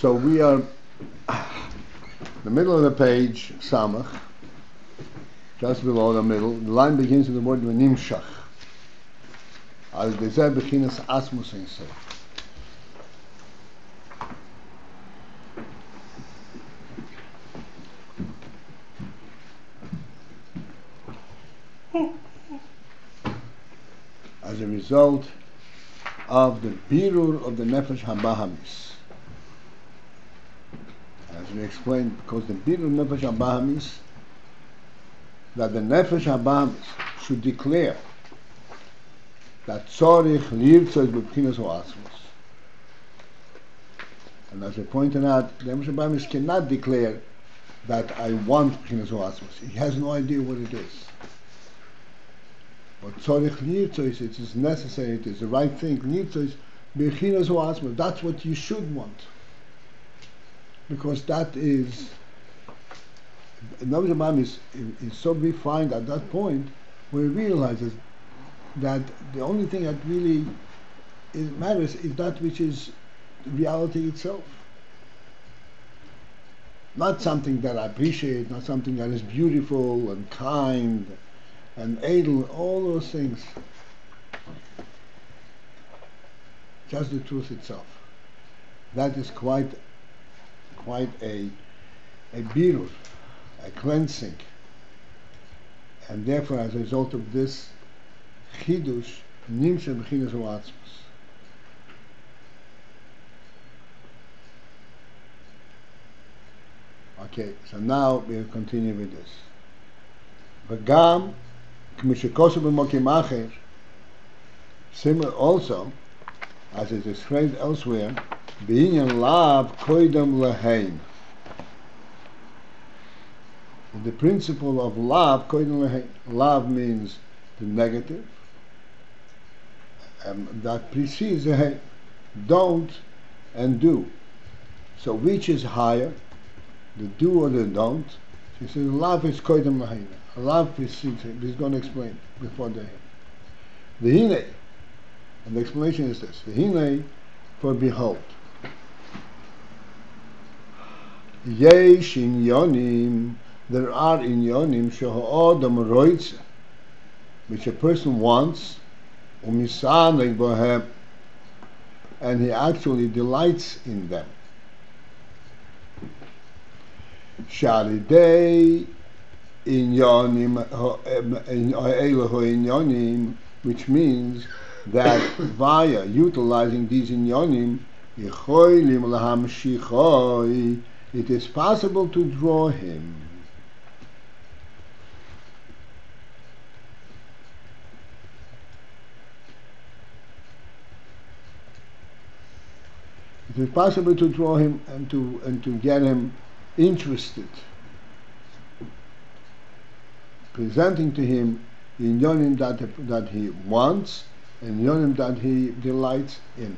So we are the middle of the page, Samach, just below the middle. The line begins with the word venimshach. Al dezer bechinas asmus ein sof. As a result of the birur of the nefesh habahamis. As we explained, because the birur nefesh habahamis, that the nefesh habahamis should declare that tzorich lirtzos b'bchinas ho'atzmos. And as I pointed out, the nefesh habahamis cannot declare that I want b'chinas ho'atzmos. He has no idea what it is. But tzorich lirtzos, it is necessary, it is the right thing. Lirtzos b'chinas ho'atzmos, that's what you should want. Because that is, the nefesh habahamis is so refined at that point where he realizes that the only thing that really matters is that which is reality itself. Not something that I appreciate, not something that is beautiful and kind and edel, all those things. Just the truth itself. That is quite a birur, a cleansing. And therefore, as a result of this chidush, nimshach b'chinas ho'atzmos. Okay, so now we'll continue with this. V'gam, k'mishikosu b'mokim acher, similar also, as is described elsewhere, b'inyan lav koidam leheim. The principle of lav, koidam leheim. Lav means the negative, that precedes the hey, don't and do. So which is higher, the do or the don't? She says love is koidem lahina. Love precedes him. He's going to explain before the hey. The hine, and the explanation is this: the hine, for behold, yesh inyonim, there are inyonim sheho'odam roitze, which a person wants, and he actually delights in them. Shalidei inyonim, which means that via utilizing these inyonim, it is possible to draw him. It is possible to draw him and to get him interested, presenting to him inyonim that he wants and inyonim that he delights in.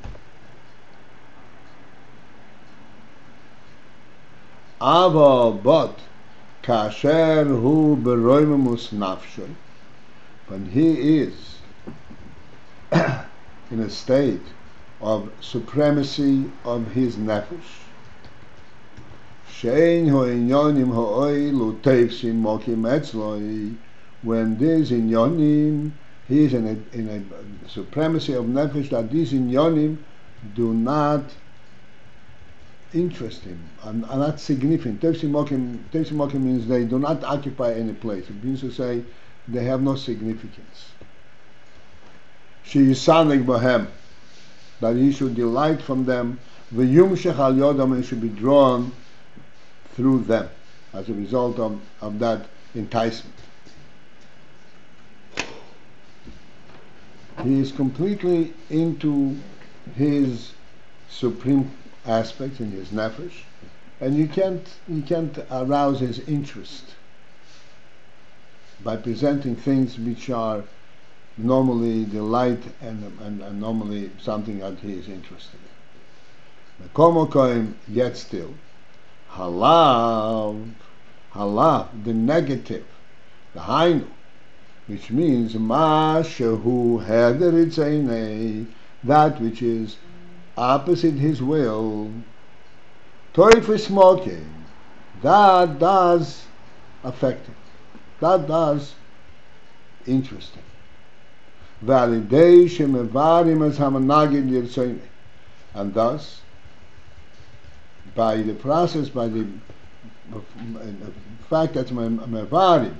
But kasher hu beroimemus nafsho, when he is in a state of supremacy of his nefesh, shein ho'inyonim ho'oilu teifsin mokim etzloi, when these inyonim, he is in a supremacy of nefesh that these inyonim do not interest him, are not significant. Teifsin mokim means they do not occupy any place. It means to say they have no significance. She is sounding bohem, that he should delight from them, venimshach al yodam, and should be drawn through them as a result of that enticement. He is completely into his supreme aspects in his nefesh, and you can't arouse his interest by presenting things which are normally delight and normally something that he is interested in. Mekomokoim, yet still, halav, the negative, the hainu, which means ma shehu heder itzeinei, that which is opposite his will, Toif smoking, that does affect it. That does interest him. Validation mevarim as hamanagid yirtzoni. And thus, by the process, by the fact that mevarim,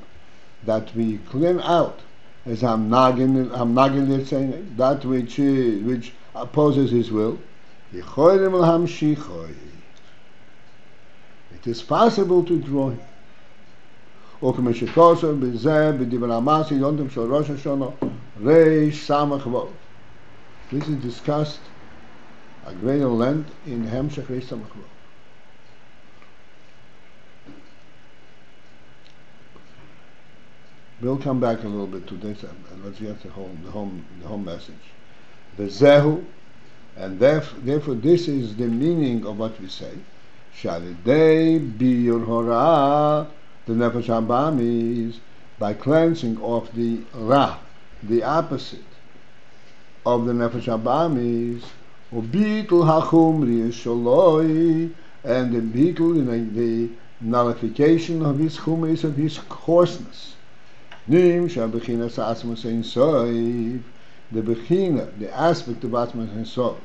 that we clean out as hamnagid yirtzoni, that which opposes his will, it is possible to draw him. This is discussed at greater length in venimshach Reish Samach Vav. We'll come back a little bit to this and let's get the whole message. The zehu, and therefore this is the meaning of what we say. Shalidei biyur hora, the nefesh habamis, by cleansing of the ra, the opposite of the nefesh habamis, ubitul hachumri shaloi, and the bitul, the nullification of his chumris, of his coarseness. Nim shabechinas asmas ein soif, the bechina, the aspect of asmas ein soif,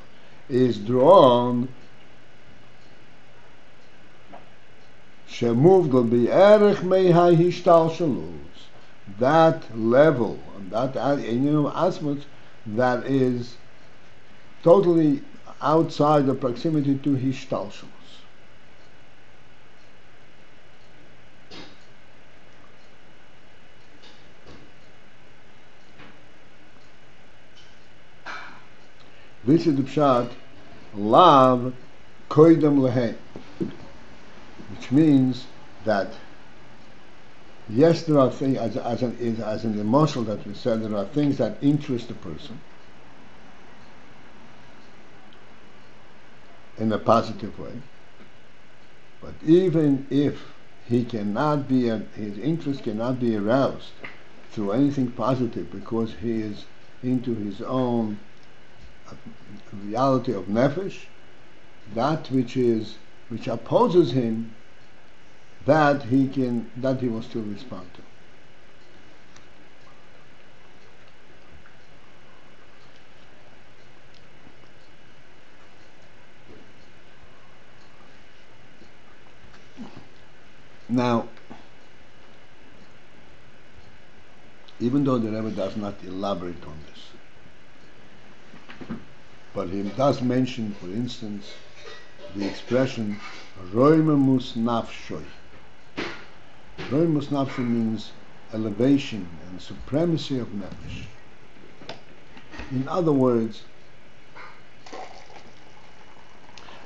is drawn shemovdal bi'erech mehai hishtalshalus, that level, that asmat that is totally outside the proximity to hishtalshalus. This is the pshat, lav koidem lehem, which means that yes, there are things, as in the mashal that we said, there are things that interest a person in a positive way, but even if he cannot be, his interest cannot be aroused through anything positive because he is into his own reality of nefesh, that which opposes him, that he will still respond to. Now, even though the Rebbe does not elaborate on this, but he does mention, for instance, the expression roimemus nafshoi. Roimemus nafshoi means elevation and supremacy of nefesh. In other words,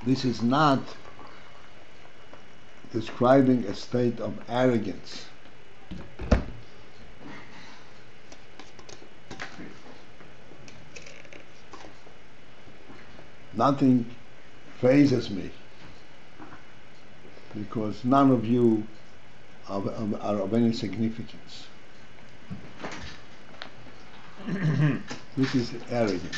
this is not describing a state of arrogance. Nothing phases me because none of you are of any significance. This is arrogance.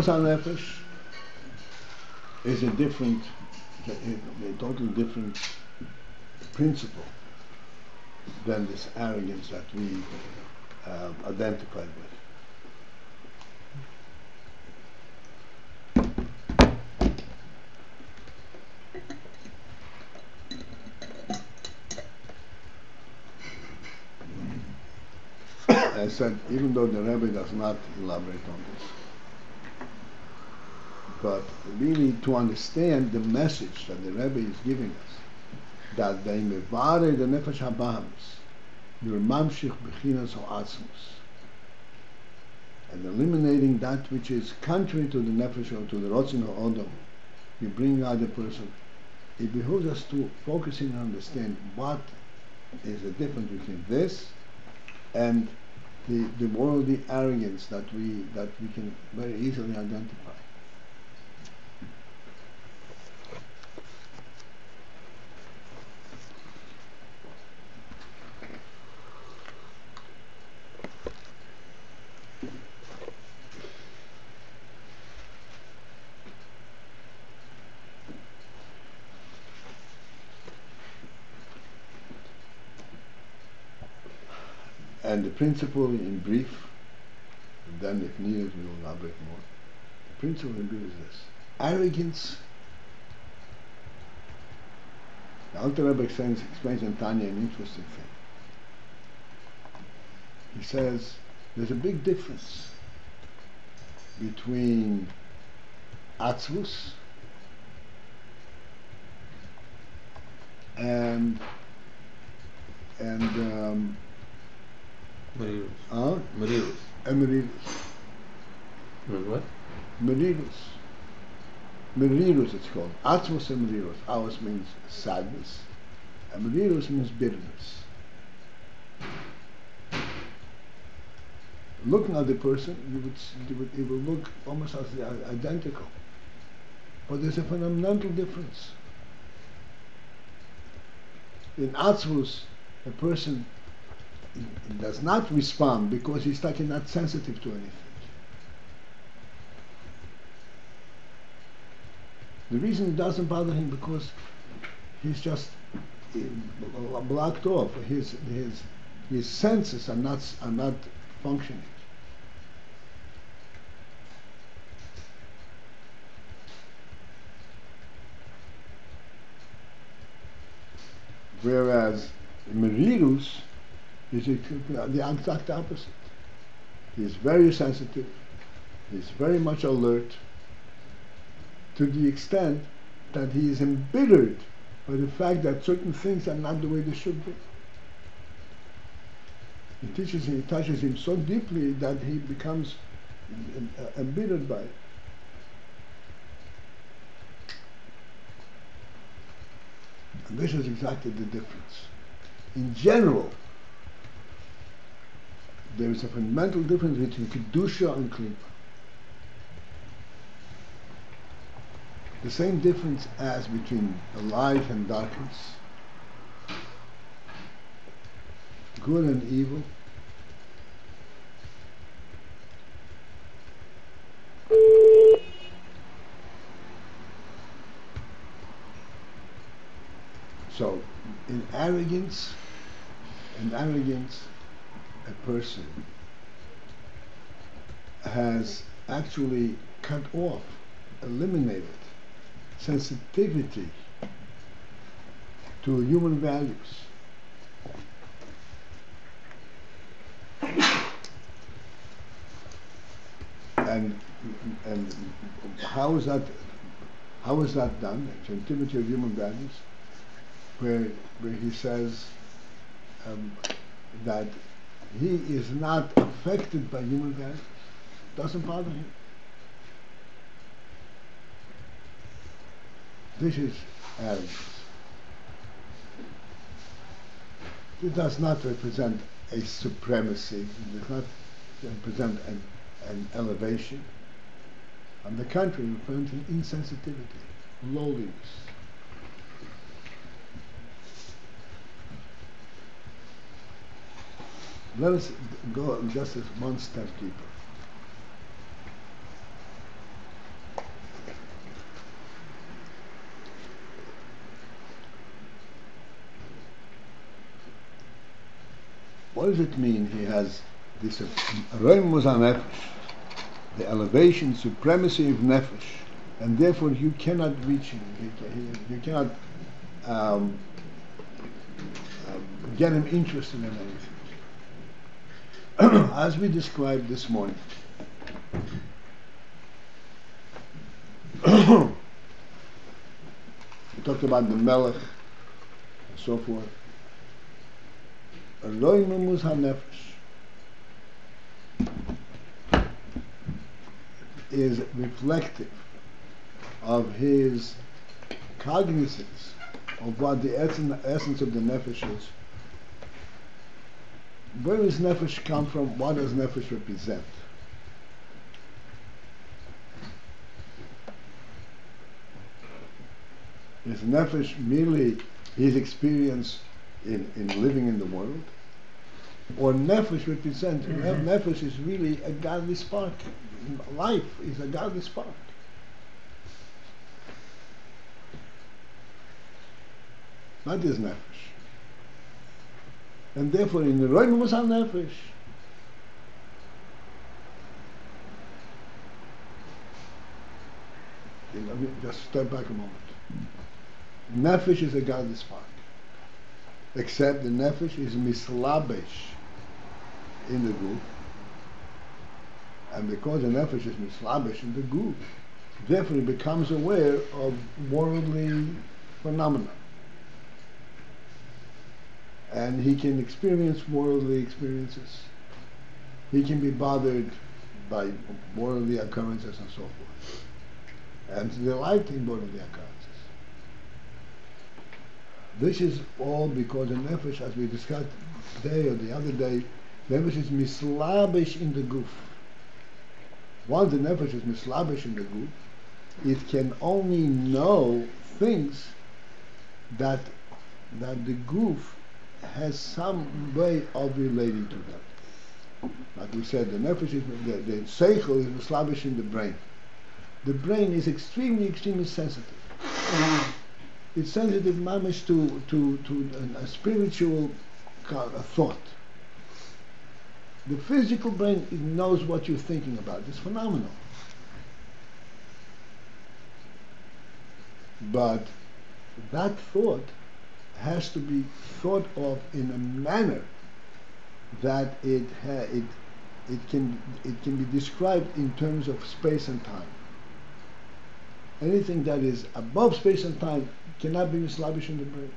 Nefesh is a totally different principle than this arrogance that we identified with. As I said, even though the Rebbe does not elaborate on this, but really to understand the message that the Rebbe is giving us, that they mevare the nefesh habamis, your mamshich bechinas ho'atzmus, and eliminating that which is contrary to the nefesh or to the rotzin ha'odom, you bring out the person. It behooves us to focus in and understand what is the difference between this and the worldly arrogance that we can very easily identify. And the principle in brief, and then if needed we will elaborate more. The principle in brief is this. Arrogance, the Alte Rebbe explains in Tanya an interesting thing. He says there's a big difference between atzvus and Merirus. Merirus. What? Merirus. Merirus it's called. Atzvus and Merirus. Ours means sadness. And Merirus means bitterness. Looking at the person, it will look almost as identical. But there's a fundamental difference. In Atzvus, a person does not respond because he's not sensitive to anything. The reason it doesn't bother him because he's just blocked off. His senses are not functioning. Whereas Merirus is the exact opposite. He is very sensitive, he is very much alert, to the extent that he is embittered by the fact that certain things are not the way they should be. It touches him so deeply that he becomes embittered by it. And this is exactly the difference. In general, there is a fundamental difference between kedusha and klipah. The same difference as between the light and darkness, good and evil. So, in arrogance, a person has actually cut off, eliminated sensitivity to human values. And how is that done? Sensitivity of human values, where he says that he is not affected by human values. Doesn't bother him. This is arrogance. It does not represent a supremacy. It does not represent an elevation. On the contrary, it represents an insensitivity, lowliness. Let us go just one step deeper. What does it mean he has this holiness, the elevation, supremacy of nefesh, and therefore you cannot reach him, you cannot get him interested in anything. As we described this morning, we talked about the melech and so forth. Holiness hanefesh is reflective of his cognizance of what the essence of the nefesh is, where does nefesh come from? What does nefesh represent? Is nefesh merely his experience in living in the world? Or nefesh represents, nefesh is really a godly spark. Life is a godly spark. That is nefesh. And therefore in the Roim was nefesh. Let me just step back a moment. Nefesh is a godly spark. Except the nefesh is mislabesh in the group. And because the nefesh is mislabesh in the group, therefore he becomes aware of worldly phenomena. And he can experience worldly experiences. He can be bothered by worldly occurrences and so forth. And to delight in worldly occurrences. This is all because the nefesh, as we discussed today or the other day, nefesh is mislabish in the guf. Once the nefesh is mislabish in the guf, it can only know things that the guf has some way of relating to them. Like we said, the nefesh is the seichel is mislabish in the brain. The brain is extremely sensitive. It's sensitive mamish to a spiritual thought. The physical brain, it knows what you're thinking about. It's phenomenal. But that thought has to be thought of in a manner that it can be described in terms of space and time. Anything that is above space and time cannot be mislabish in the brain.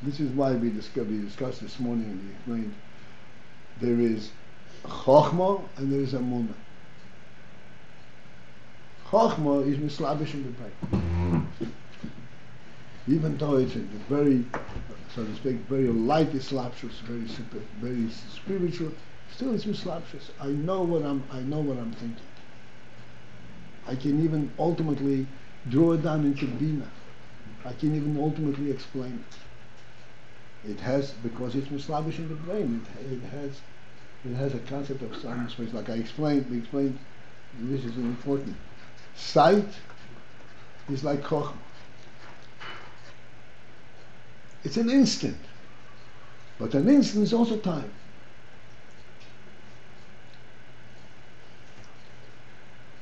This is why we discussed this morning and we explained there is chokhmah and there is amunah. Chokhmah is mislabish in the brain. Even though it's a very, so to speak, very light islapshus, very spiritual, still it's mislapshus. I know what I'm thinking. I can even ultimately draw it down into bina. I can even ultimately explain it. It has, because it's mislabish in the brain, it has a concept of time space. Like we explained, this is important. Sight is like chokhmah. It's an instant, but an instant is also time.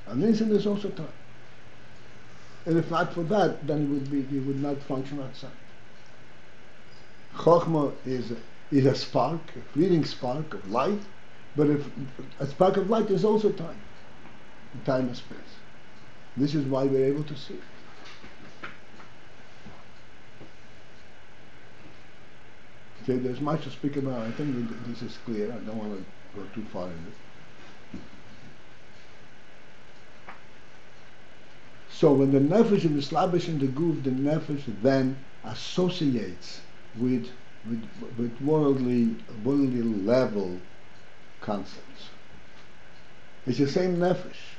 An instant is also time. And if not for that, then you would not function outside. Chokhmah is a spark, a fleeting spark of light, but if a spark of light is also time, time and space. This is why we're able to see. Okay, there's much to speak about. I think this is clear. I don't want to go too far in it. So when the nefesh is mislabish in the guf, the nefesh then associates with worldly level concepts. It's the same nefesh.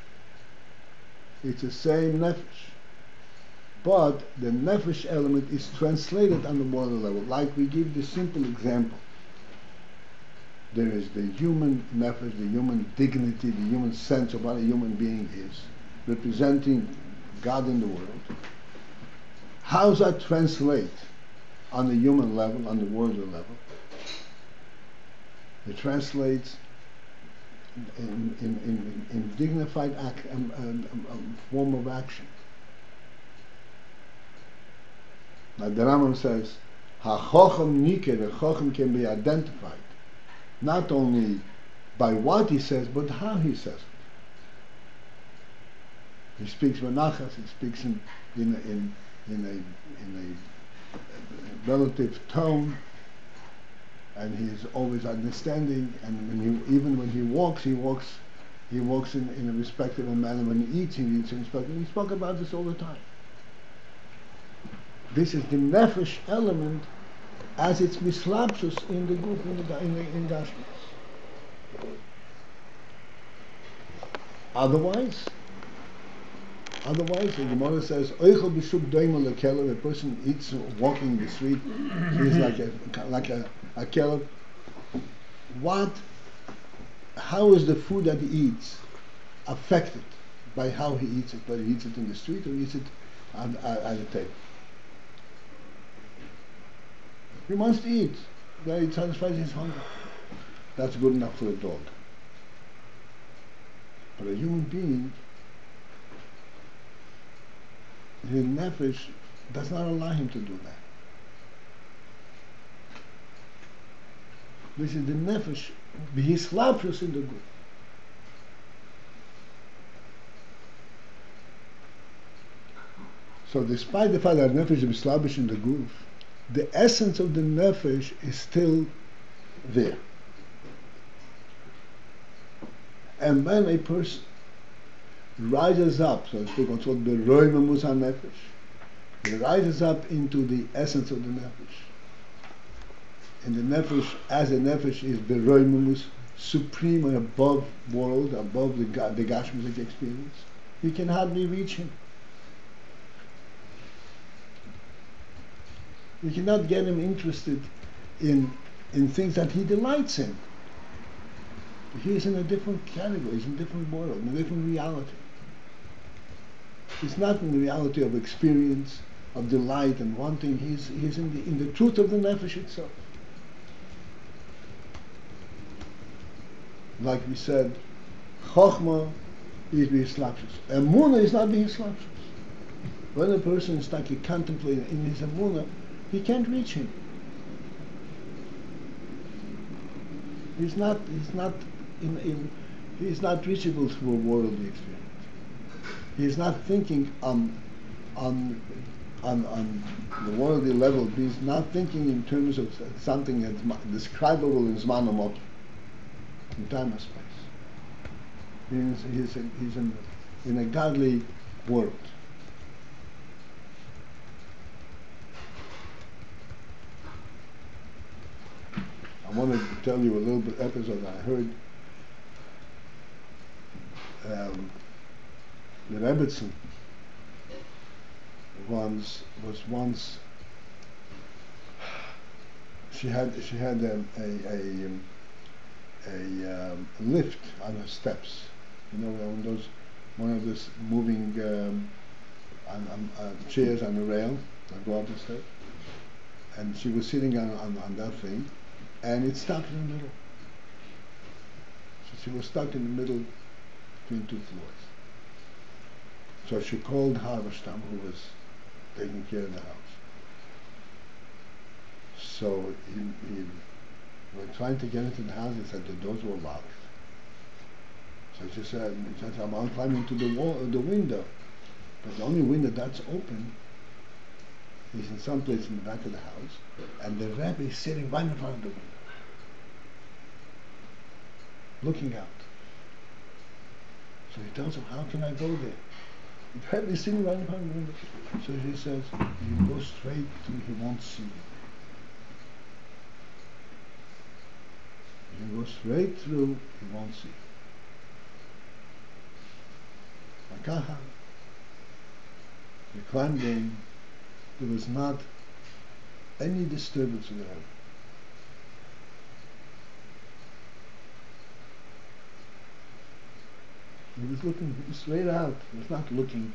It's the same nefesh. But the nefesh element is translated on the world level. Like we give this simple example. There is the human nefesh, the human dignity, the human sense of what a human being is, representing God in the world. How does that translate on the human level, on the worldly level? It translates in dignified form of action. Like the Rambam says, HaChochem Niker, the Chochem can be identified not only by what he says, but how he says it. He speaks menachas, he speaks in a relative tone, and he is always understanding. And even when he walks in a respectable manner. When he eats in respectable. We spoke about this all the time. This is the nefesh element as it's mislapsus in the group in Gashmis. Otherwise, the Gemara says, "Oichel b'shuk doimel lekelev." A person eats walking the street, he's like a kelev. How is the food that he eats affected by how he eats it? Whether he eats it in the street or eats it at a table. He wants to eat. He satisfies his hunger. That's good enough for a dog. But a human being, his nefesh does not allow him to do that. This is the nefesh, his lapsus in the good. So despite the fact that nefesh is slavish in the goof, the essence of the nefesh is still there. And when a person rises up, so to speak, what's called the venimshach nefesh, he rises up into the essence of the nefesh. And the nefesh, as a nefesh, is venimshach, supreme and above world, above the Gashmic experience. You can hardly reach him. You cannot get him interested in things that he delights in. He is in a different category, he's in a different world, in a different reality. He's not in the reality of experience, of delight and wanting. He's in the truth of the nefesh itself. Like we said, Chochmah is b'hislapshus. Emunah is not b'hislapshus. When a person is like contemplating in his emunah, he can't reach him. He's not reachable through a worldly experience. He's not thinking on the worldly level. He's not thinking in terms of something that's describable in Zman Amok, in time and space. He's in a godly world. I wanted to tell you a little bit episode I heard. The Rebbetzin was once. She had a lift on her steps. You know, one of those moving chairs on a rail that go up the steps. And she was sitting on that thing, and it stopped in the middle. So she was stuck in the middle between two floors. So she called Harvestam, who was taking care of the house. So he were trying to get into the house. He said the doors were locked. So she said, I'm climbing to the window. But the only window that's open is in some place in the back of the house, and the Rebbe is sitting right in front of the window, looking out. So he tells him, how can I go there? The Rebbe is sitting right in front of the window. So he says, you go straight through, he won't see you. You go straight through, he won't see you. Makaha. He climbed in. There was not any disturbance in the Rebbe. He was looking straight out. He was not looking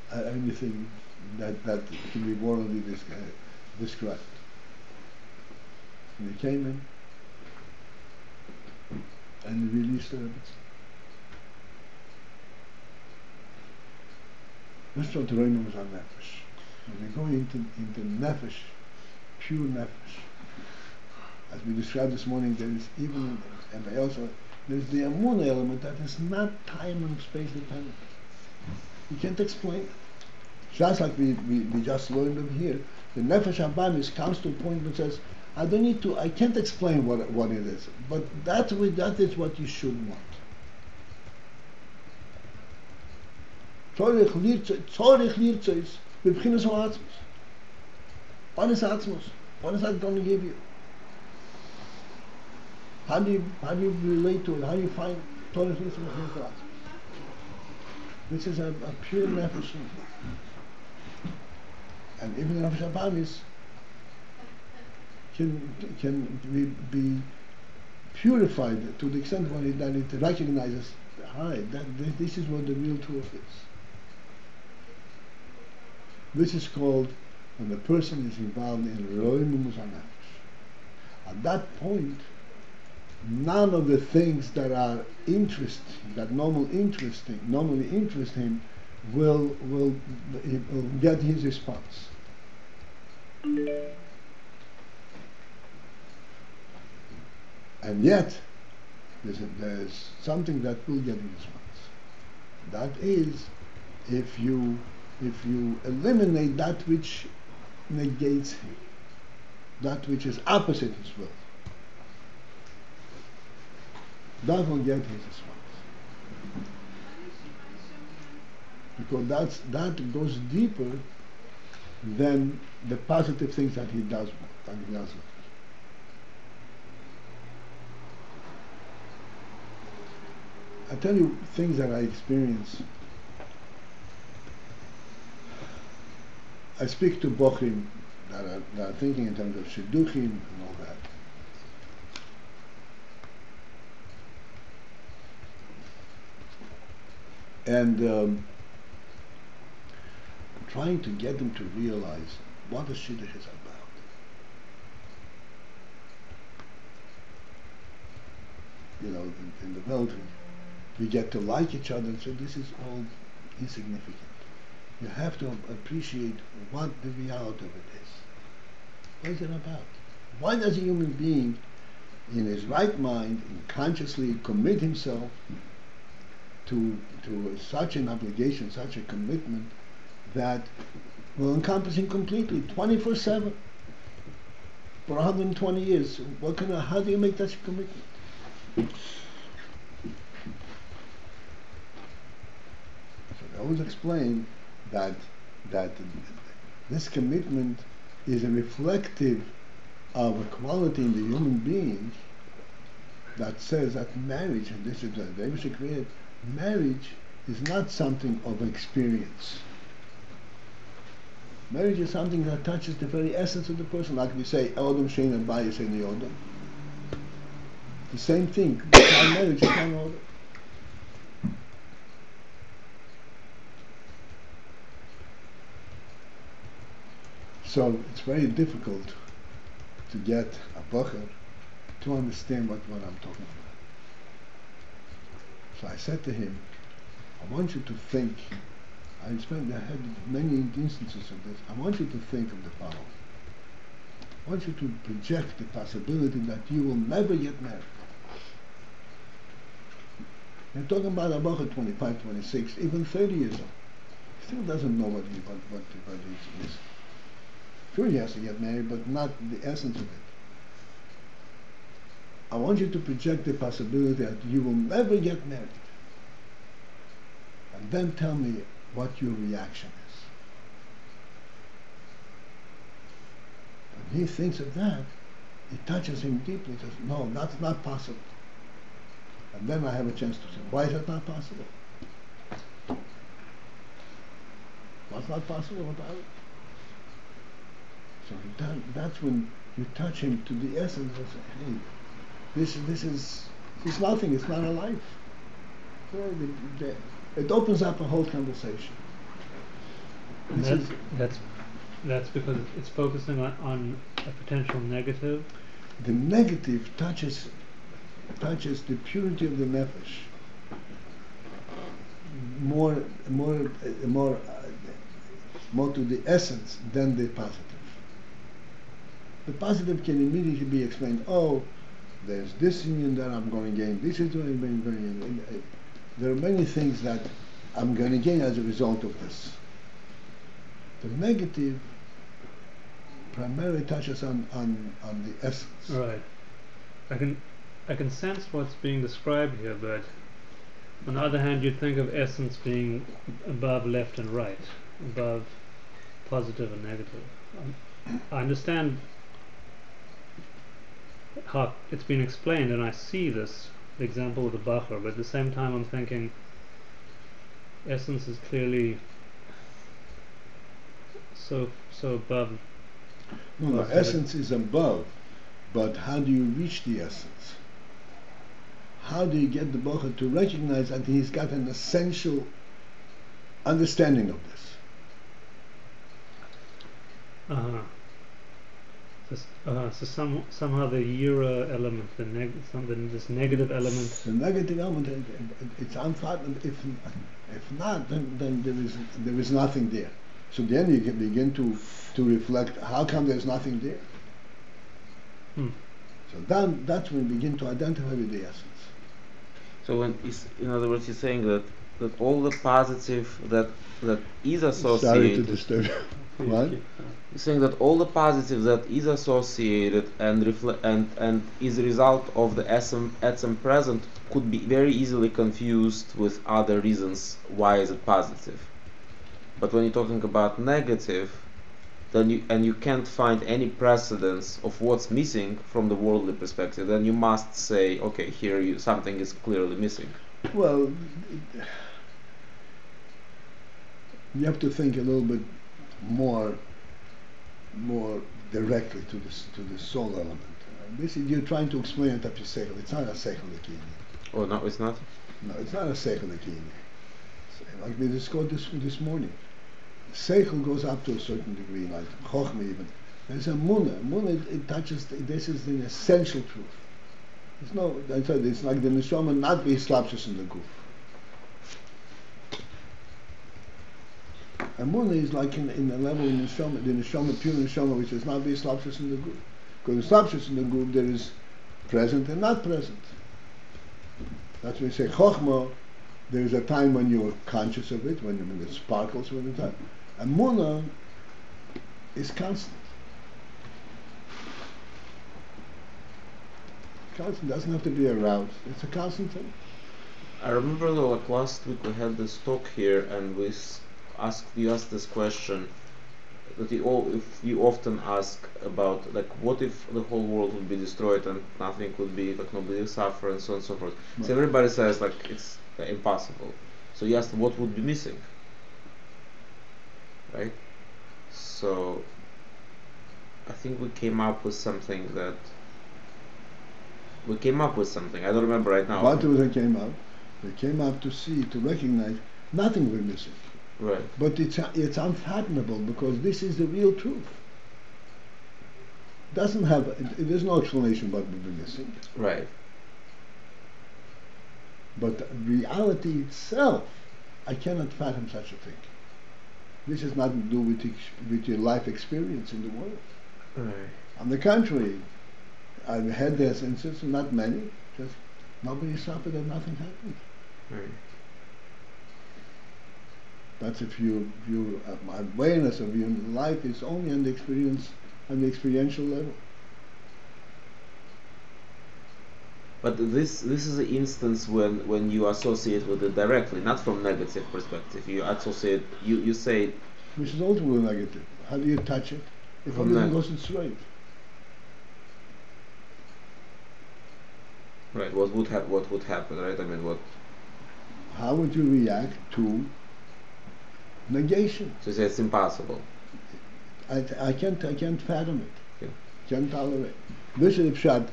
at anything that can be morally described. And he came in and he released the Rebbe. That's what the Reino was on nefesh. When we go into nefesh, pure nefesh, as we described this morning, there is even, and also, there's the emunah element that is not time and space dependent. You can't explain it. Just like we just learned over here, the nefesh habamis comes to a point that says, I can't explain what it is, but that is what you should want. Tzorich lirtzois, b'bchinas ha'atzmos. What is atzmos? What is that going to give you? How do you relate to it? How do you find Torah Chassidus? This is a pure nefesh. And even nefesh abamis can be purified to the extent that it recognizes, hi, this is what the real truth is. This is called when the person is involved in roi mumusanach. At that point, none of the things that are normally interest him, will get his response. And yet, there's something that will get his response. That is, if you eliminate that which negates him, that which is opposite his will, that will get his response. Because that goes deeper than the positive things that he does want. I tell you things that I experience. I speak to bochim that are thinking in terms of shidduchim and all that. And trying to get them to realize what the shidduch is about. You know, in the world, we get to like each other and say this is all insignificant. You have to appreciate what the reality of it is. What is it about? Why does a human being, in his right mind, consciously commit himself to such an obligation, such a commitment that will encompass him completely, 24/7, for 120 years? How do you make such a commitment? So I always explain that this commitment is a reflective of a quality in the human being that says that marriage, and this is the Rebbe created, marriage is not something of experience. Marriage is something that touches the very essence of the person, like we say, Odom Shein and Bayis in the Odom. The same thing. Without marriage, you can't order. So it's very difficult to get a bocher to understand what I'm talking about. So I said to him, I want you to think, I had many instances of this, I want you to think of the following. I want you to project the possibility that you will never get married. You're talking about a bocher 25, 26, even 30 years old. He still doesn't know what he is. Sure, he has to get married, but not the essence of it. I want you to project the possibility that you will never get married. And then tell me what your reaction is. When he thinks of that, it touches him deeply. He says, no, that's not possible. And then I have a chance to say, why is that not possible? What's not possible about it? So that's when you touch him to the essence and say, hey, this is nothing, it's not a life. It opens up a whole conversation. That's because it's focusing on a potential negative. The negative touches the purity of the nefesh more to the essence than the positive. The positive can immediately be explained. Oh, there's this union that I'm going to gain. This is going to be there are many things that I'm going to gain as a result of this. The negative primarily touches on the essence. Right. I can sense what's being described here, but on the other hand, you'd think of essence being above left and right, above positive and negative. I understand how it's been explained, and I see this, the example of the Bachar, but at the same time I'm thinking essence is clearly so above. No, essence is above, but how do you reach the essence? How do you get the Bachar to recognize that he's got an essential understanding of this? So somehow the Iyar element, this negative element. The negative element, it's unfathomable. If not, then there is nothing there. So then you can begin to reflect. How come there's nothing there? So then that's when you begin to identify with the essence. So in other words, he's saying that all the positive that is associated. Sorry to disturb you. What? He's saying that all the positive that is associated and is a result of the essence present could be very easily confused with other reasons why is it positive. But when you're talking about negative, then you can't find any precedence of what's missing from the worldly perspective, then you must say, okay, here something is clearly missing. Well, you have to think a little bit more directly to the soul element. This is, you're trying to explain it up to seichel. It's not a seichel lekini. Oh no, it's not. No, it's not a seichel lekini. Like we discussed this morning, seichel goes up to a certain degree, like chochma even. There's a munah. Munah it touches. This is the essential truth. There's no. I tell you, it's like the neshama not be slapshus in the goof. And munah is like in the level of neshama, the neshama, pure neshama, which is not be slapshus in the goof. Because the slapshus in the goof there is present and not present. That's when we say chochma. There is a time when you're conscious of it, when it sparkles with the time. And munah is constant. Constant doesn't have to be aroused. It's a constant thing. I remember though, like last week we had this talk here, and we you asked this question that you often ask about, like, what if the whole world would be destroyed and nothing would be, like, nobody would suffer and so on and so forth. Right. So everybody says, like, it's impossible. So you asked what would be missing, right? So I think we came up with something. I don't remember right now. What was it came up? They came up to recognize nothing we're missing. Right. But it's unfathomable because this is the real truth. There's no explanation what we're missing. Right. But reality itself, I cannot fathom such a thing. This has nothing to do with your life experience in the world. Right. On the contrary, I've had those instances, not many, just nobody suffered and nothing happened. Right. That's if your awareness of your life is only on the experiential level. But this is an instance when you associate with it directly, not from negative perspective. You associate, you say, which is also negative. How do you touch it if everything goes straight? Right. What would happen? Right. I mean, what? How would you react to negation? So you say it's impossible. I can't fathom it. Yeah. Can't tolerate. This is the pshat.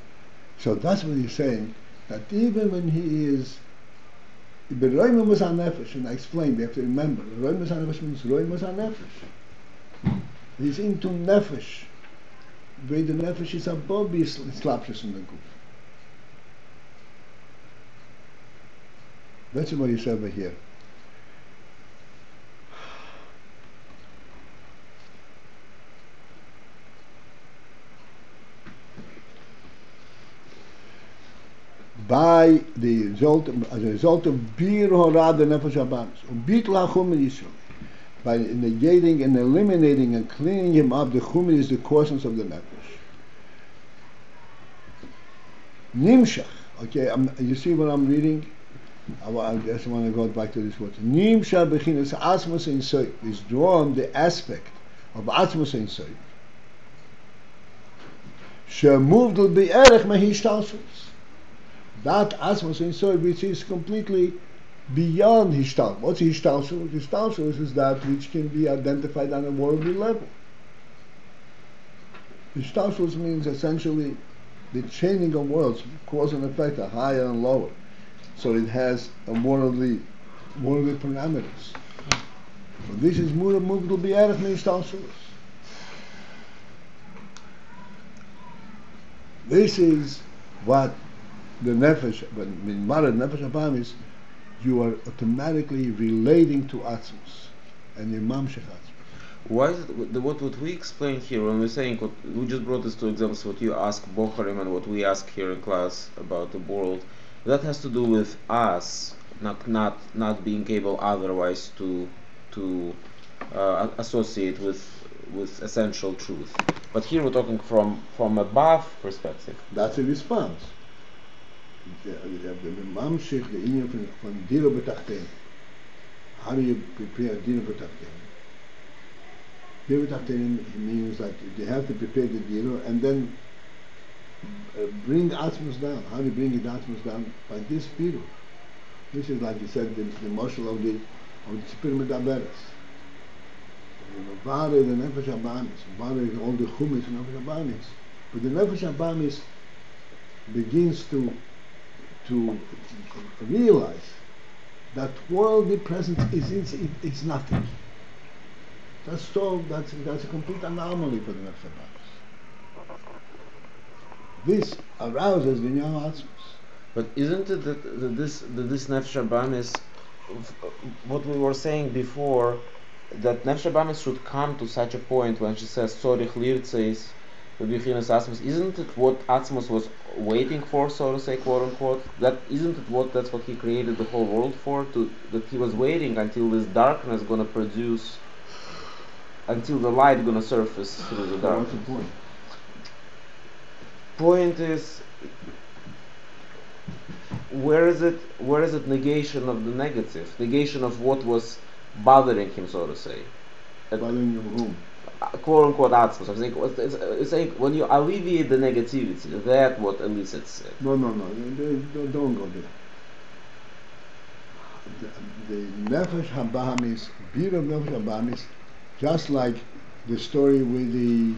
So that's what he's saying, that even when he is beroimus hanefesh, and I explained, you have to remember, beroimus hanefesh means roimus hanefesh. He's into nefesh, where the nefesh is above the slapshus in the goof. That's what he said over here. By the result of bir horad the nefesh habamis, ubitla chumin yisrael, by negating and eliminating and cleaning him up, the chumin is the coarseness of the nefesh. Nimshach, okay, you see what I'm reading? I just want to go back to this word. Nimshach bechinas asmos ein sof is drawn the aspect of asmos ein sof. Shemuvdul be'erech mehishtalshus. That Asmos in Soy which is completely beyond Hishtal. What's Hishtalshus? Hishtalshus is that which can be identified on a worldly level. Hishtalshus means essentially the chaining of worlds, cause and effect, are higher and lower. So it has a worldly parameters. So this is Muvdul be'erech mehishtalshus. This is what the nefesh, but in Marad nefesh abam is, you are automatically relating to Atzmos and your mamshech Atzmos. Why is it what we explain here when we're saying we just brought this two examples, what you ask Bocharim and what we ask here in class about the world, that has to do with us not being able otherwise to associate with essential truth. But here we're talking from above perspective. That's a response. You have the mamshech, the inyan from dira b'tachtein. How do you prepare dira b'tachtein? Dira b'tachtein means that you have to prepare the dira and then bring Atzmos down. How do you bring the Atzmos down? By this dira. This is like you said, the marshal of the supremacy. The nefesh abamis, is all the chumis and nefesh abamis. But the nefesh abamis begins to realize that worldly presence is nothing. That's a complete anomaly for the nefesh abamis. This arouses the Nyam Atzmos. But isn't it that this nefesh abamis, what we were saying before, that nefesh abamis should come to such a point when she says sorich lirtzeis to be finis Atzmos? Isn't it what Atzmos was waiting for, so to say, quote unquote? That's what he created the whole world for? That he was waiting until this darkness gonna produce, until the light gonna surface through the darkness. What's the point? Point is, where is it negation of the negative, negation of what was bothering him, so to say? Bothering whom? Quote unquote Atzmos. It's saying when you alleviate the negativity, that's what elicits it. No, don't go there. The nefesh habamis, bir of nefesh habamis, just like the story with the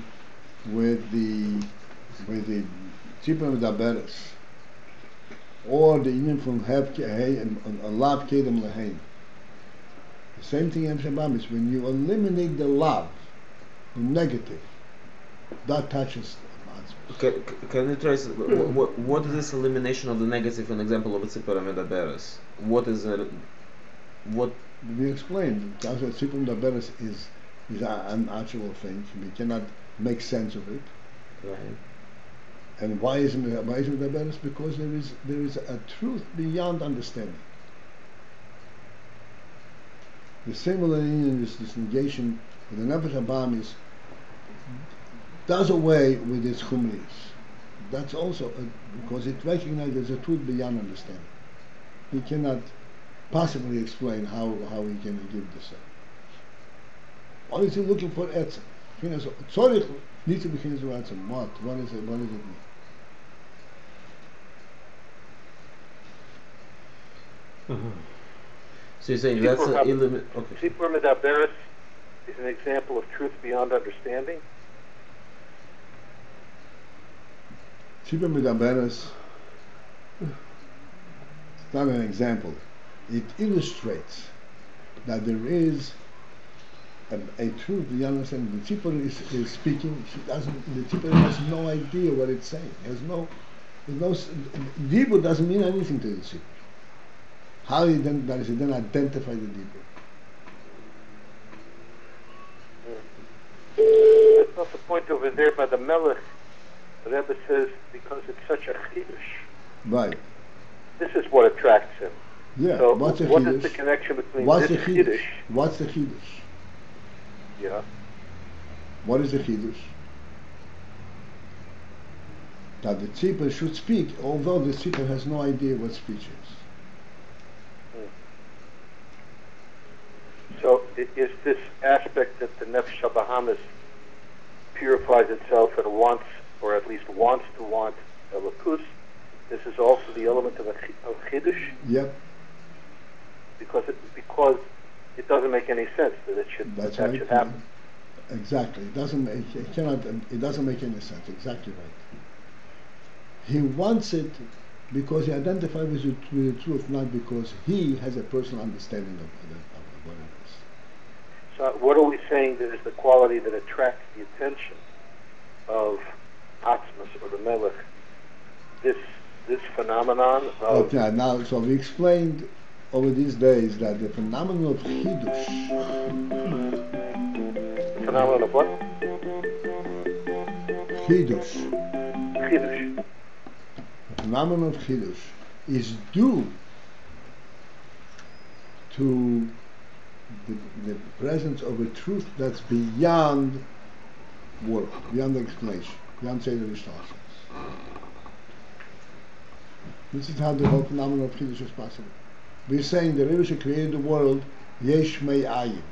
tzipor medaberes, or the inyan from have a lav kedem lehein. The same thing in Shabbat is when you eliminate the love, the negative, that touches the Atzmos. Can you trace what is this elimination of the negative? An example of a tzipor medaberes. What is it? What we explained? That tzipor medaberes is an actual thing. We cannot make sense of it. Right. And why is it medaberes? Because there is a truth beyond understanding. The similar in this negation with the nefesh abamis does away with its chumris. That's also because it recognizes a truth beyond understanding. We cannot possibly explain how he can give this up. What is he looking for? Etzem. Tzorich needs to be finished with etzem. What does it mean? So you're saying that's an okay. Tzipor medaberes is an example of truth beyond understanding? Tzipor medaberes, it's not an example. It illustrates that there is a truth beyond understanding. The tzipor is speaking. The tzipor has no idea what it's saying. Dibur doesn't mean anything to the tzipor. How does he then identify the dibur? That's not the point over there by the Melech. The Rebbe says because it's such a chiddush. Right. This is what attracts him. Yeah. So what's a what chiddush? is the connection between What's this the chiddush? chiddush? What's the chiddush? Yeah. What is the chiddush? That the tzipor should speak, although the tzipor has no idea what speech is. So is this aspect that the nefesh habahamis purifies itself and wants or at least wants to want Elokus, this is also the element of Chiddush? Yep. Because it doesn't make any sense that it should That's that right. should happen. Exactly. It doesn't make any sense. Exactly right. He wants it because he identifies with the truth, not because he has a personal understanding of what it is. So what are we saying that is the quality that attracts the attention of Atzmas or the Melech? This phenomenon of... Okay, now, so we explained over these days that the phenomenon of Chiddush... The phenomenon of what? Chiddush. Chiddush. The phenomenon of Chiddush is due to the presence of a truth that's beyond word, beyond explanation, beyond Seder Rishon. This is how the whole phenomenon of Chiddush is possible. We're saying the Rebbe created the world, Yesh Mei Ayin.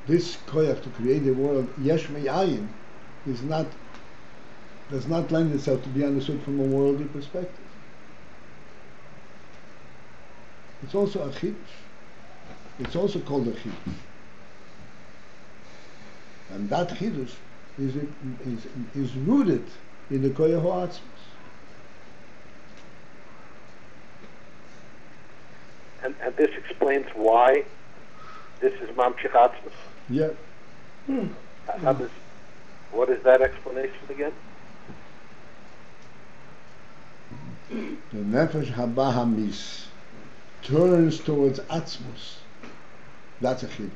This koyach to create the world, Yesh Mei Ayin, does not lend itself to be understood from a worldly perspective. It's also a Chiddush. It's also called a Chiddush. And that Chiddush is rooted in the koyach ha'atzmos. And this explains why this is Mamshich Atzmas. Yeah. What is that explanation again? The Nefesh Habahamis turns towards Atzmos. That's a Chiddush.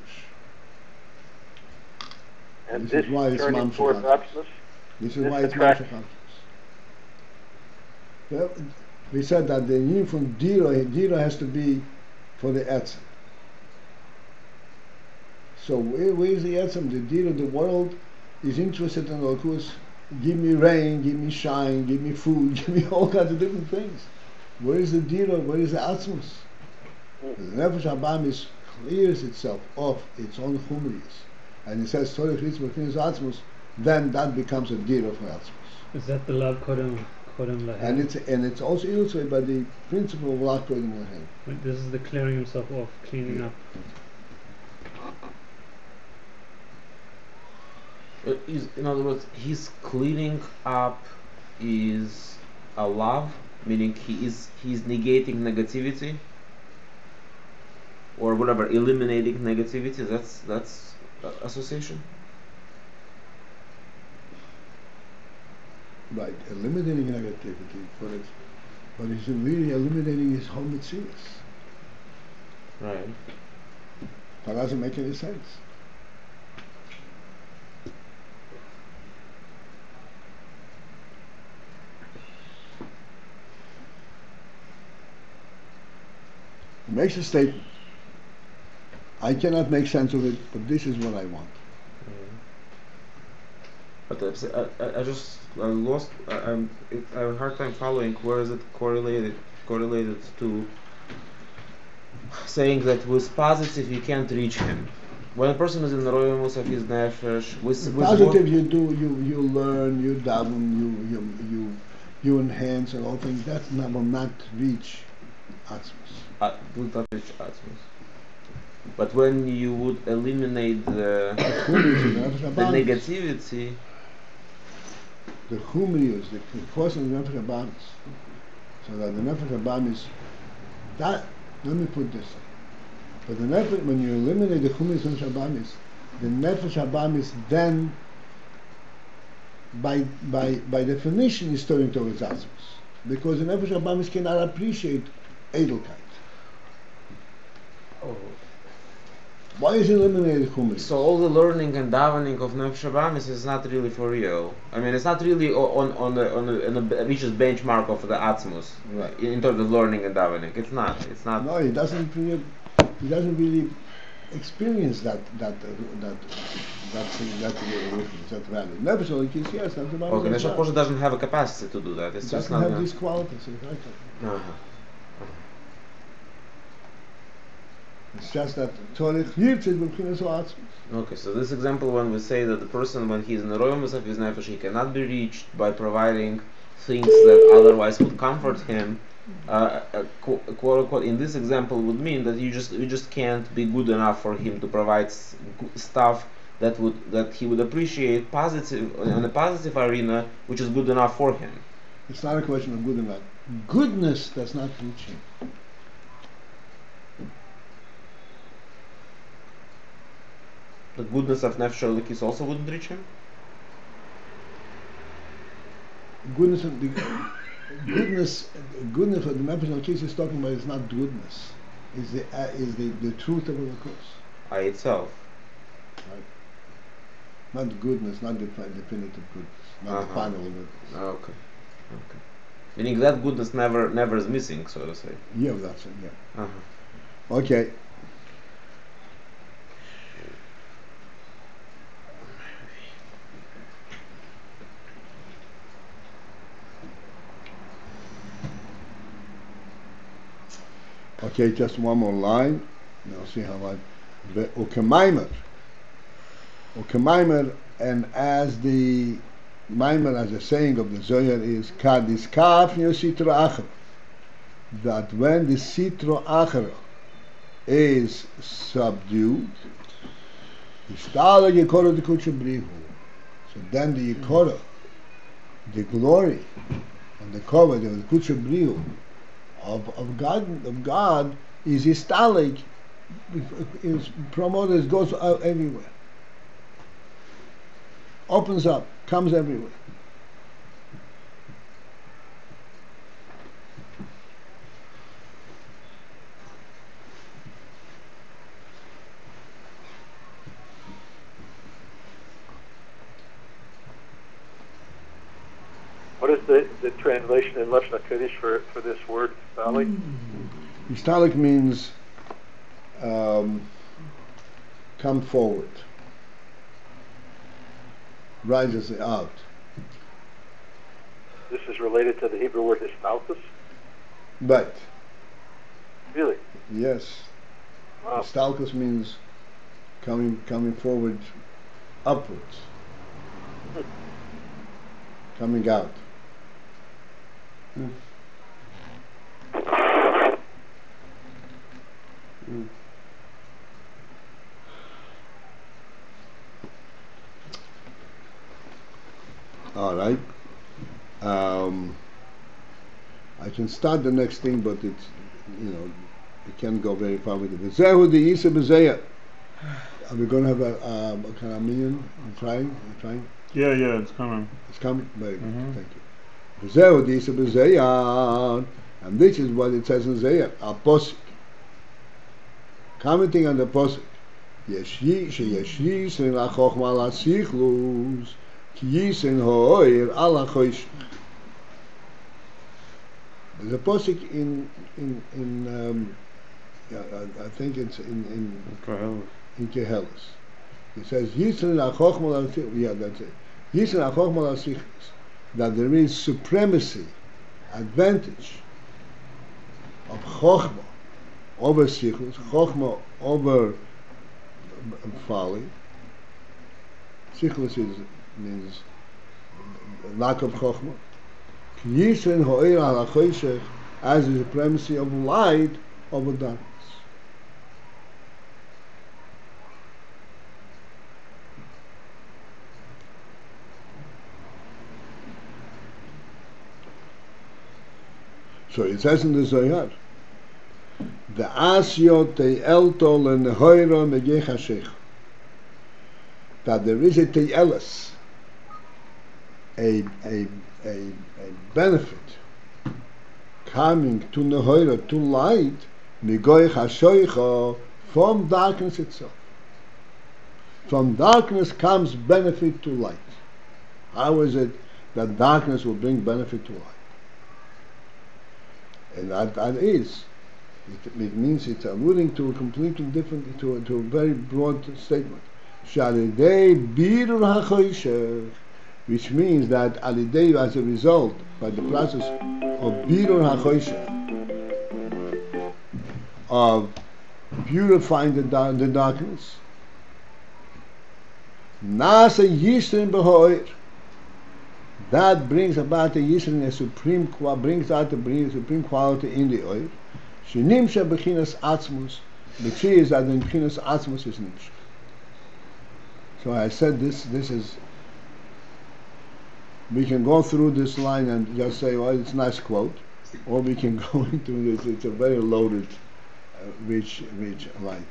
And This is why it's turning Mamshech towards Atzmos. Atzmas? This is This why it's attracts- Mamshech Atzmos. Well, we said that the union from Dira has to be for the Etzem. So where is the Etzem? The Dira, the world, is interested in Elokus. Give me rain, give me shine, give me food, give me all kinds of different things. Where is the Dira? Where is the Atzmos? The Nefesh Habamis clears itself of its own chumriyas, and it says Torah Chitz B'Chinas Atzmos, then that becomes a Dira for Atzmos. Is that the love kodem lahem? And it's also illustrated by the principle of love kodem lahem. This is the clearing himself off, cleaning up. In other words, his cleaning up is a love, meaning he's negating negativity, or whatever, eliminating negativity. That's association. Right, eliminating negativity, but he's really eliminating his whole mitzvahs. Right. That doesn't make any sense. He makes a statement. I cannot make sense of it, but this is what I want. But I have a hard time following. Where is it correlated to saying that with positive you can't reach him? When a person is in the royalness of his nefesh, with positive, you learn, you daven, you enhance and all things. That will not reach Atzmos. Will not reach Atzmos. But when you would eliminate the negativity, the chumriyus, the force of the nefesh habamis, so that the nefesh habamis, that, let me put this. But the nefesh, when you eliminate the chumriyus of the nefesh habamis, the nefesh habamis then, by definition, is turning towards Atzmos, because the nefesh habamis cannot appreciate edelkeit. oh. Why is he eliminated chumriyus? So all the learning and davening of Nefesh Habamis is not really for real. I mean, it's not really on the reaches benchmark of the Atzmos, Right. in terms of learning and davening. It's not. No, he doesn't really experience that value. Never so like yes, that's about Okay, it. Nefesh Habamis doesn't have a capacity to do that. It's It just doesn't not. have these qualities, exactly. Uh-huh. It's just that Torah Yirtzit b'chinas ha'atzmus. Okay, so this example, when we say that the person, when he's in the royalness of his nefesh, he cannot be reached by providing things that otherwise would comfort him, quote unquote, in this example would mean that you just can't be good enough for him to provide stuff that he would appreciate positive in a positive arena, which is good enough for him. It's not a question of good enough. Goodness does not reach him. The goodness of nefesh elikis also wouldn't reach him. Goodness of the goodness of the nefesh elikis is talking about is not goodness. Is the truth of the course. I itself. Right. Not goodness, not the definitive goodness, not the final goodness. Okay. Meaning that goodness never is missing, so to say. Yeah, that's it. Yeah. Okay. Okay, just one more line. Now see how I. Ukemaimer, and as the Maimer, as a saying of the Zohar is Kadiskaf Sitra Acher, that when the Sitra Acher is subdued, so then the Yikora, the glory and the cover of the Kuchabrihu of God is histalic, is promoted, goes out everywhere, opens up, comes everywhere. What is the translation in Lashon HaKodesh for this word, histalic? Histalic means come forward, rises out. This is related to the Hebrew word histalkus? Right. Really? Yes. Wow. Histalkus means coming forward upwards, coming out. All right. I can start the next thing, but it's, we can't go very far with it. Zehu the Isa B'Zeya. Are we going to have a kind of million? I'm trying. Yeah, it's coming. It's coming. Very good. Thank you. Zehu the Isa B'Zeya, and this is what it says in Zeya. A posik. Commenting on the posik. Yeshyisin la'chochma la'sichlus. There's a posik in I think it's in Kehelis. It says that's it. That there is supremacy, advantage of chochma over sichlus, chochma over folly. Sichlus means lack of chokhmah. As the supremacy of light over darkness. So it says in the Zohar, the Asyot Te'elto Le'nehoira Megechashech, that there is a Te'elis, a benefit coming to Nehoira, to light, Migoy Hashoicha, from darkness itself. From darkness comes benefit to light. How is it that darkness will bring benefit to light? And that is, it means it's alluding to a completely different, to a very broad statement. Shalidei birur hachoshech, which means that alidei, as a result, by the process of birur hachoshech, of purifying the darkness. Nasa Yisrin Behoir, that brings about the Yisrin, a supreme brings out the supreme quality in the oil. Shenimsha bechinas atzmus, the tree is that the bechinas atzmus is nimsha. So I said this is, we can go through this line and just say, well, it's a nice quote, or we can go into this, it's a very loaded, rich line,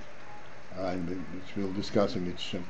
which we'll discuss in Mitzvah.